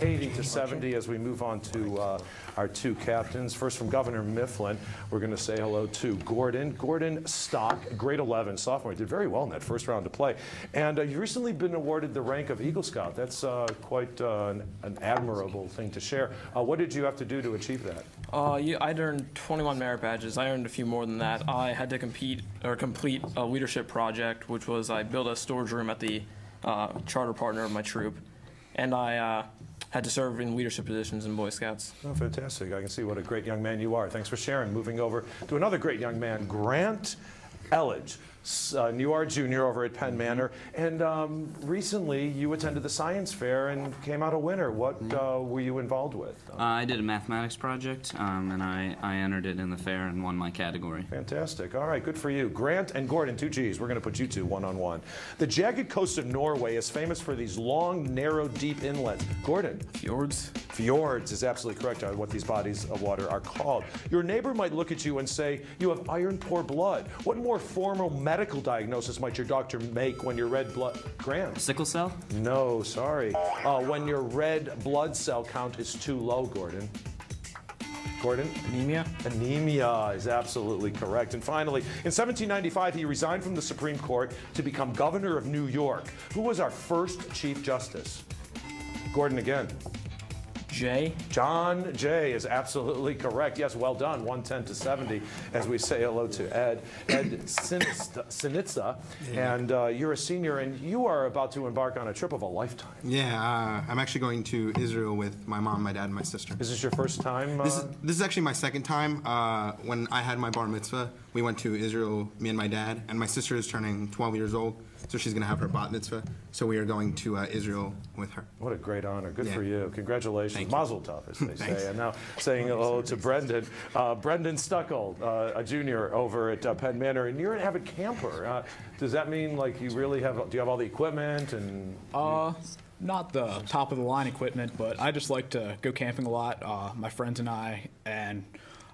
80 to 70 as we move on to our two captains. First from Governor Mifflin, we're going to say hello to Gordon. Gordon Stock, grade 11, sophomore. He did very well in that first round of play. And you've recently been awarded the rank of Eagle Scout. That's quite an admirable thing to share. What did you have to do to achieve that? I'd earned 21 merit badges. I earned a few more than that. I had to complete a leadership project, which was I built a storage room at the charter partner of my troop, and I had to serve in leadership positions in Boy Scouts. Oh, fantastic. I can see what a great young man you are. Thanks for sharing. Moving over to another great young man, Grant Elledge. You are a junior over at Penn Manor, and recently you attended the science fair and came out a winner. What were you involved with? I did a mathematics project, and I entered it in the fair and won my category. Fantastic. All right, good for you. Grant and Gordon, 2 Gs. We're going to put you two one-on-one. The jagged coast of Norway is famous for these long, narrow, deep inlets. Gordon? Fjords. Fjords is absolutely correct on what these bodies of water are called. Your neighbor might look at you and say, you have iron-poor blood. What more formal medical diagnosis might your doctor make when your red blood... Grant? Sickle cell? No, sorry. When your red blood cell count is too low, Gordon. Gordon? Anemia? Anemia is absolutely correct. And finally, in 1795, he resigned from the Supreme Court to become governor of New York. Who was our first Chief Justice? Gordon again. Jay? John Jay is absolutely correct. Yes, well done. 110 to 70 as we say hello to Ed. Ed Sinitza, and you're a senior, and you are about to embark on a trip of a lifetime. Yeah, I'm actually going to Israel with my mom, my dad, and my sister. Is this your first time? This is actually my second time. When I had my bar mitzvah, we went to Israel, me and my dad, and my sister is turning 12 years old, so she's going to have her bat mitzvah. So we are going to Israel with her. What a great honor. Good for you. Congratulations. Mazel tov, as they say. And now saying hello to Brendan. Brendan Stuckel, a junior over at Penn Manor, and you're an avid camper. Does that mean like you really have, do you have all the equipment? And not the top of the line equipment, but I just like to go camping a lot, my friends and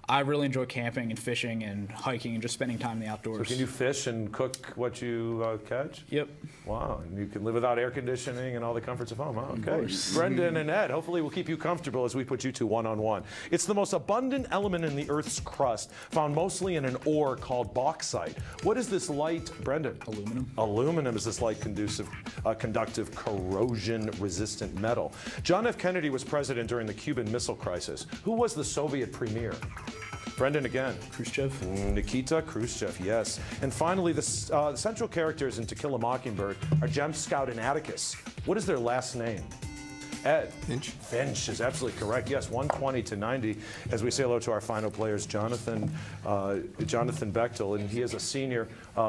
I really enjoy camping and fishing and hiking and just spending time in the outdoors. So can you fish and cook what you catch? Yep. Wow, and you can live without air conditioning and all the comforts of home. Oh, okay. Brendan and Ed, hopefully we'll keep you comfortable as we put you two one-on-one. It's the most abundant element in the Earth's crust, found mostly in an ore called bauxite. What is this light, Brendan? Aluminum. Aluminum is this light conductive, corrosion-resistant metal. John F. Kennedy was president during the Cuban Missile Crisis. Who was the Soviet premier? Brendan again. Khrushchev. Nikita Khrushchev, yes. And finally, the central characters in To Kill a Mockingbird are Jem, Scout, and Atticus. What is their last name? Ed? Finch. Finch is absolutely correct. Yes, 120 to 90. As we say hello to our final players, Jonathan Bechtel, and he is a senior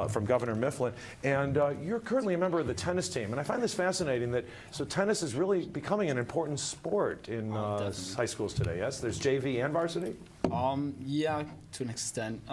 from Governor Mifflin. And you're currently a member of the tennis team. And I find this fascinating that, so tennis is really becoming an important sport in high schools today, yes? There's JV and varsity? Yeah, to an extent.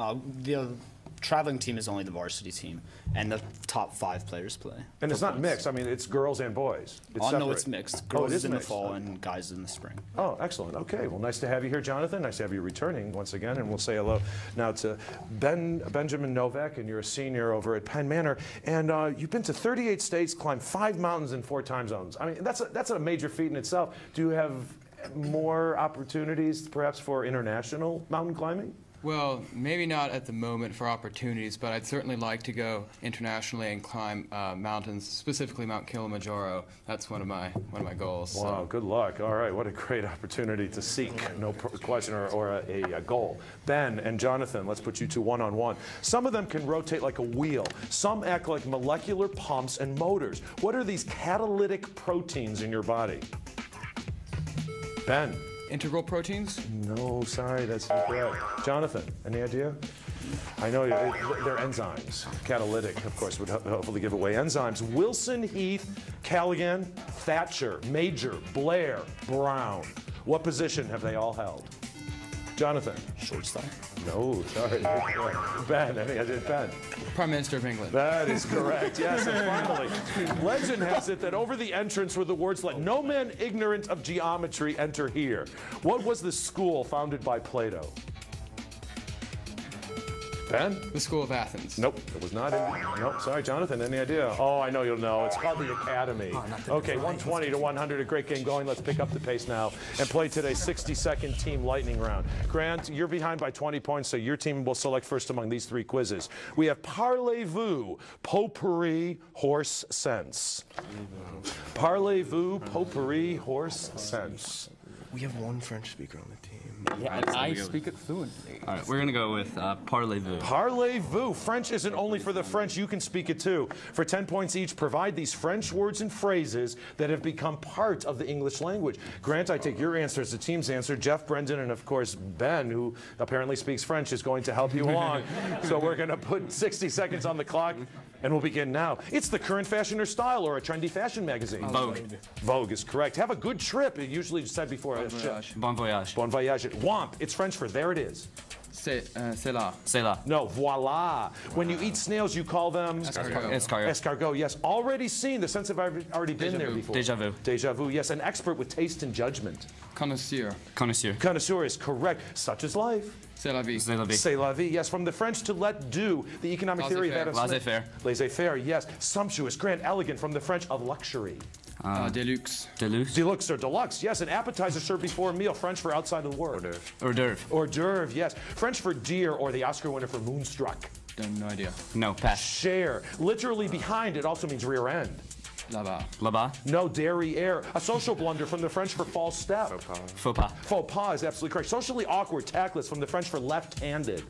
The traveling team is only the varsity team, and the top 5 players play. And it's not mixed. I mean, it's girls and boys. It's no, it's mixed. Girls it is in the mixed. fall and guys in the spring. Oh, excellent. Okay. Well, nice to have you here, Jonathan. Nice to have you returning once again. And we'll say hello now to Benjamin Novak, and you're a senior over at Penn Manor. And you've been to 38 states, climbed 5 mountains in 4 time zones. I mean, that's a major feat in itself. Do you have more opportunities, perhaps, for international mountain climbing? Well, maybe not at the moment for opportunities, but I'd certainly like to go internationally and climb mountains, specifically Mount Kilimanjaro. That's one of my goals. Wow, so. Good luck. All right, what a great opportunity to seek, no question, or a goal. Ben and Jonathan, let's put you two one-on-one. Some of them can rotate like a wheel. Some act like molecular pumps and motors. What are these catalytic proteins in your body? Ben. Integral proteins? No, sorry, that's incorrect. Jonathan, any idea? I know they're enzymes. Catalytic, of course, would hopefully give away enzymes. Wilson, Heath, Callaghan, Thatcher, Major, Blair, Brown. What position have they all held? Jonathan. Shortstop. No, sorry. Ben, any idea? Ben. Prime Minister of England. That is correct, yes. And finally, legend has it that over the entrance were the words, "Let no man ignorant of geometry enter here." What was the school founded by Plato? Ben? The School of Athens. Nope, it was not in. Nope, sorry, Jonathan, any idea? Oh, I know you'll know. It's called the Academy. Okay, 120 to 100, a great game going. Let's pick up the pace now and play today's 60-second team lightning round. Grant, you're behind by 20 points, so your team will select first among these 3 quizzes. We have Parlez-vous, Potpourri, Horse Sense. Parlez-vous, Potpourri, Horse Sense. We have one French speaker on the team. Yeah, I speak it fluently. All right, we're going to go with Parlez-vous. Parlez-vous. French isn't only for the French, you can speak it too. For 10 points each, provide these French words and phrases that have become part of the English language. Grant, I take your answer as the team's answer. Jeff, Brendan, and of course Ben, who apparently speaks French, is going to help you along. So we're going to put 60 seconds on the clock, and we'll begin now. It's the current fashion or style or a trendy fashion magazine. Vogue. Vogue is correct. Have a good trip. It usually said before. Bon voyage. Bon voyage. Womp. It's French for there it is. C'est là. C'est là. No, voila. When you eat snails, you call them? Escargot. Escargot. Escargot, yes. Already seen, the sense of already been there before. Déjà vu. Déjà vu, yes. An expert with taste and judgment. Connoisseur. Connoisseur. Connoisseur is correct. Such is life. C'est la vie. C'est la vie. C'est la vie, yes. From the French to let do, the economic theory of Adam Smith. Laissez-faire. Laissez-faire, yes. Sumptuous, grand, elegant, from the French of luxury. Deluxe. Deluxe. Deluxe or deluxe, yes. An appetizer served before a meal, French for outside of the word. Hors d'oeuvre. Hors d'oeuvre, yes. French for deer or the Oscar winner for Moonstruck. No idea. No, pass. Share. Literally behind, it also means rear end. Là-bas. Là-bas. No, derrière. A social blunder from the French for false step. Faux pas. Faux pas is absolutely correct. Socially awkward, tactless from the French for left-handed.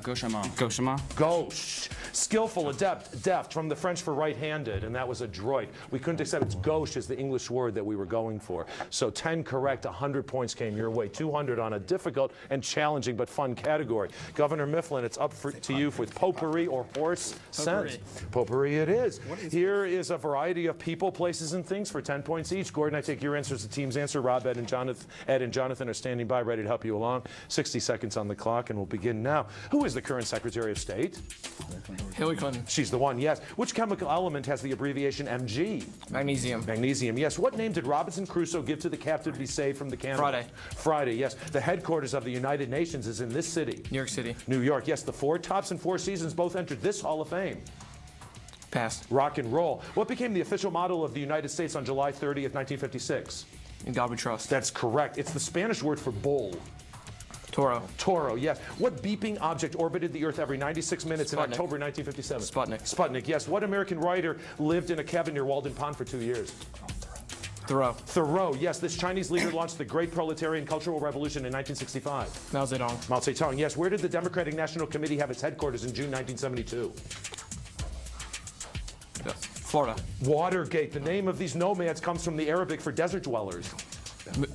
Gauchement. Gauchement. Gauche. Skillful, adept, deft from the French for right-handed, and that was adroit. We couldn't accept it's gauche is the English word that we were going for. So 10 correct, 100 points came your way. 200 on a difficult and challenging but fun category. Governor Mifflin, it's up to you with potpourri or horse sense. Potpourri it is. Here is a variety of people, places, and things for 10 points each. Gordon, I take your answer as the team's answer. Rob, Ed, and Jonathan are standing by, ready to help you along. 60 seconds on the clock, and we'll begin now. Who is the current Secretary of State? Hillary Clinton. She's the one, yes. Which chemical element has the abbreviation Mg? Magnesium. Magnesium, yes. What name did Robinson Crusoe give to the captive to be saved from the cannibal? Friday. Friday, yes. The headquarters of the United Nations is in this city. New York City. New York, yes. The Four Tops and Four Seasons both entered this Hall of Fame. Pass. Rock and roll. What became the official motto of the United States on July 30th, 1956? In God we trust. That's correct. It's the Spanish word for bull. Toro. Toro, yes. What beeping object orbited the Earth every 96 minutes in Sputnik. October 1957? Sputnik. Sputnik, yes. What American writer lived in a cabin near Walden Pond for 2 years? Thoreau. Thoreau, yes. This Chinese leader launched the Great Proletarian Cultural Revolution in 1965. Mao Zedong. Mao Zedong, yes. Where did the Democratic National Committee have its headquarters in June 1972? Florida. Watergate. The name of these nomads comes from the Arabic for desert dwellers.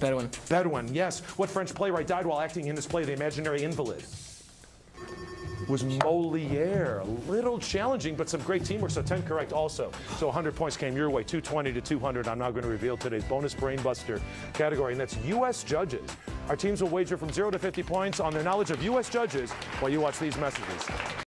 Bedouin. Bedouin, yes. What French playwright died while acting in his play, The Imaginary Invalid? Was Moliere. A little challenging, but some great teamwork, so 10 correct also. So 100 points came your way, 220 to 200. I'm now going to reveal today's bonus Brainbuster category, and that's U.S. judges. Our teams will wager from 0 to 50 points on their knowledge of U.S. judges while you watch these messages.